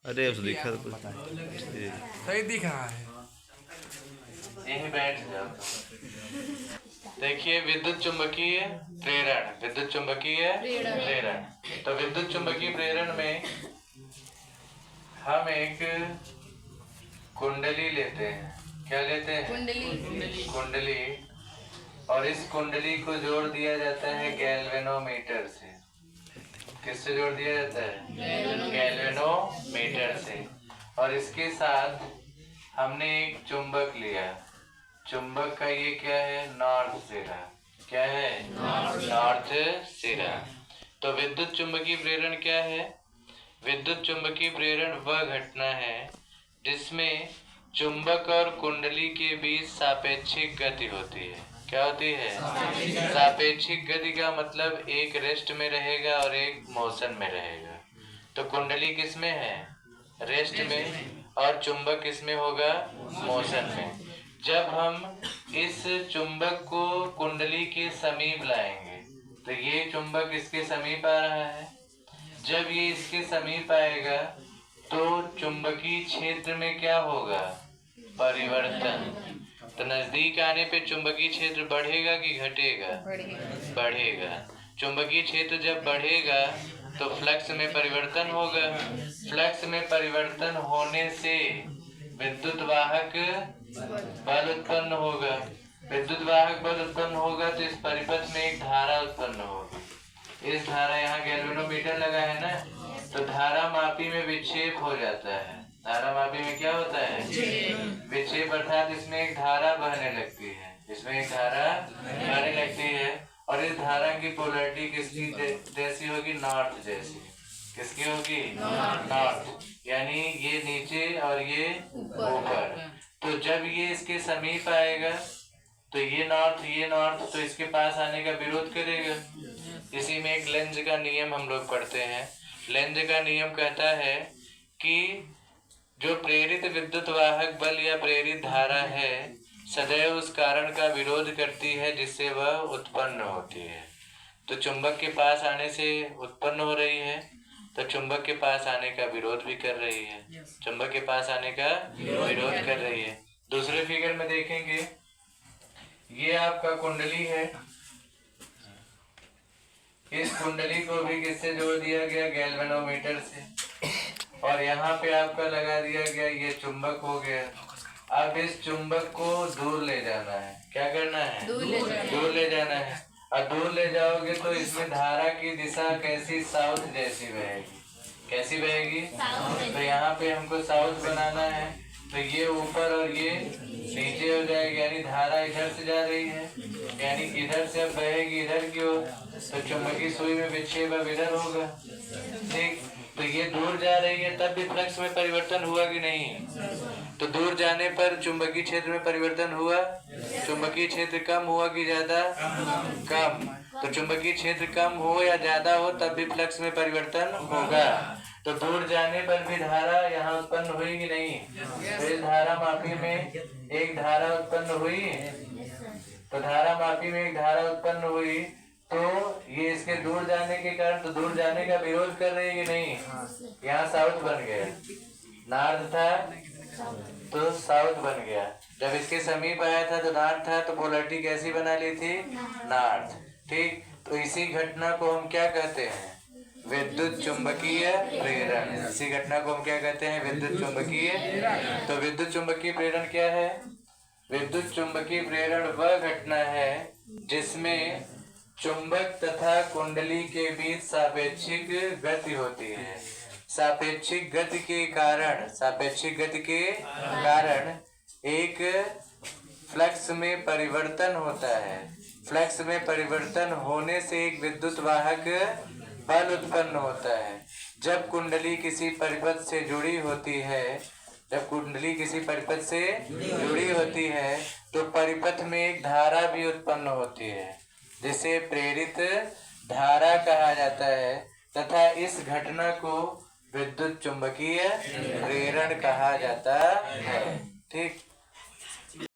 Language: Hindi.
अरे उस दिखा तो सही दिख रहा है। यहीं बैठ जाओ। देखिए विद्युत चुंबकीय प्रेरण, विद्युत चुंबकीय प्रेरण। तो विद्युत चुंबकीय प्रेरण में हम एक कुंडली लेते हैं। क्या लेते हैं? कुंडली। और इस कुंडली को जोड़ दिया जाता है गैल्वेनोमीटर से। किससे जोड़ दिया जाता है? गैल्वेनोमीटर से। और इसके साथ हमने एक चुंबक लिया। चुंबक का ये क्या है? नॉर्थ सिरा। क्या है? नॉर्थ सिरा। तो विद्युत चुंबकीय प्रेरण क्या है? विद्युत चुंबकीय प्रेरण वह घटना है जिसमें चुंबक और कुंडली के बीच सापेक्षिक गति होती है। क्या होती है? सापेक्षिक गति का मतलब एक रेस्ट में रहेगा और एक मोशन में रहेगा। तो कुंडली किस में है? रेस्ट में। और चुंबक किस में होगा? मोशन में। जब हम इस चुंबक को कुंडली के समीप लाएंगे तो ये चुंबक इसके समीप आ रहा है। जब ये इसके समीप आएगा तो चुंबकीय क्षेत्र में क्या होगा? परिवर्तन। तो नजदीक आने पे चुंबकीय क्षेत्र बढ़ेगा कि घटेगा? बढ़ेगा। चुंबकीय क्षेत्र जब बढ़ेगा तो फ्लक्स में परिवर्तन होगा। फ्लक्स में परिवर्तन होने से विद्युत वाहक बल उत्पन्न होगा। विद्युत वाहक बल उत्पन्न होगा तो इस परिपथ में एक धारा उत्पन्न होगी। इस धारा, यहाँ गैल्वेनोमीटर लगा है ना, तो धारा मापी में विक्षेप हो जाता है। धारा मापी में क्या होता है? विक्षेप। अर्थात इसमें एक धारा बहने लगती है। इसमें एक धारा बहने लगती है और इस धारा की पोलैरिटी किसकी जैसी होगी? नॉर्थ जैसी। किसकी होगी? नॉर्थ। यानी ये नीचे और ये ऊपर। तो जब ये इसके समीप आएगा तो ये नॉर्थ तो इसके पास आने का विरोध करेगा। इसी में एक लेंज का नियम हम लोग पढ़ते हैं। लेंज का नियम कहता है कि जो प्रेरित विद्युत वाहक बल या प्रेरित धारा है सदैव उस कारण का विरोध करती है जिससे वह उत्पन्न होती है। तो चुंबक के पास आने से उत्पन्न हो रही है तो चुंबक के पास आने का विरोध भी कर रही है। चुंबक के पास आने का विरोध कर रही है। दूसरे फिगर में देखेंगे, ये आपका कुंडली है। इस कुंडली को भी किससे जोड़ दिया गया? गैल्वेनोमीटर से। और यहाँ पे आपका लगा दिया गया ये चुंबक हो गया। अब इस चुंबक को दूर ले जाना है। क्या करना है? दूर ले जाना है। और दूर ले जाओगे तो इसमें धारा की दिशा कैसी? साउथ जैसी बहेगी। कैसी बहेगी? तो यहाँ पे हमको साउथ बनाना है तो ये ऊपर और ये नीचे हो जाएगी। यानी धारा इधर से जा रही है, यानी इधर से अब बहेगी इधर की ओर। तो चुंबकीय सुई में विक्षेप अब इधर होगा। ठीक। तो ये दूर जा रही है तब भी फ्लक्स में परिवर्तन हुआ कि नहीं? तो दूर जाने पर चुंबकीय क्षेत्र में परिवर्तन हुआ। चुंबकीय क्षेत्र कम हुआ कि ज्यादा? कम। तो चुंबकीय क्षेत्र कम हो या ज्यादा हो तब भी फ्लक्स में परिवर्तन होगा। तो दूर जाने पर भी धारा यहाँ उत्पन्न हुई कि नहीं? तो इस धारा मापी में एक धारा उत्पन्न हुई। तो धारा मापी में एक धारा उत्पन्न हुई तो ये इसके दूर जाने के कारण तो दूर जाने का विरोध कर रही है कि नहीं? यहाँ साउथ बन गया। नॉर्थ था तो साउथ बन गया। जब इसके समीप आया था तो नॉर्थ था तो पोलैरिटी कैसी बना ली थी? नॉर्थ। ठीक। तो इसी घटना को हम क्या कहते हैं? विद्युत चुंबकीय प्रेरण। इसी घटना को हम क्या कहते हैं? विद्युत चुंबकीय। तो विद्युत चुंबकीय प्रेरण क्या है? विद्युत चुंबकीय प्रेरण वह घटना है जिसमें चुंबक तथा कुंडली के बीच सापेक्षिक गति होती है। सापेक्षिक गति के कारण एक फ्लक्स में परिवर्तन होता है। फ्लक्स में परिवर्तन होने से एक विद्युत वाहक बल उत्पन्न होता है। जब कुंडली किसी परिपथ से जुड़ी होती है तो परिपथ में एक धारा भी उत्पन्न होती है जिसे प्रेरित धारा कहा जाता है तथा इस घटना को विद्युत चुंबकीय प्रेरण कहा जाता है। ठीक।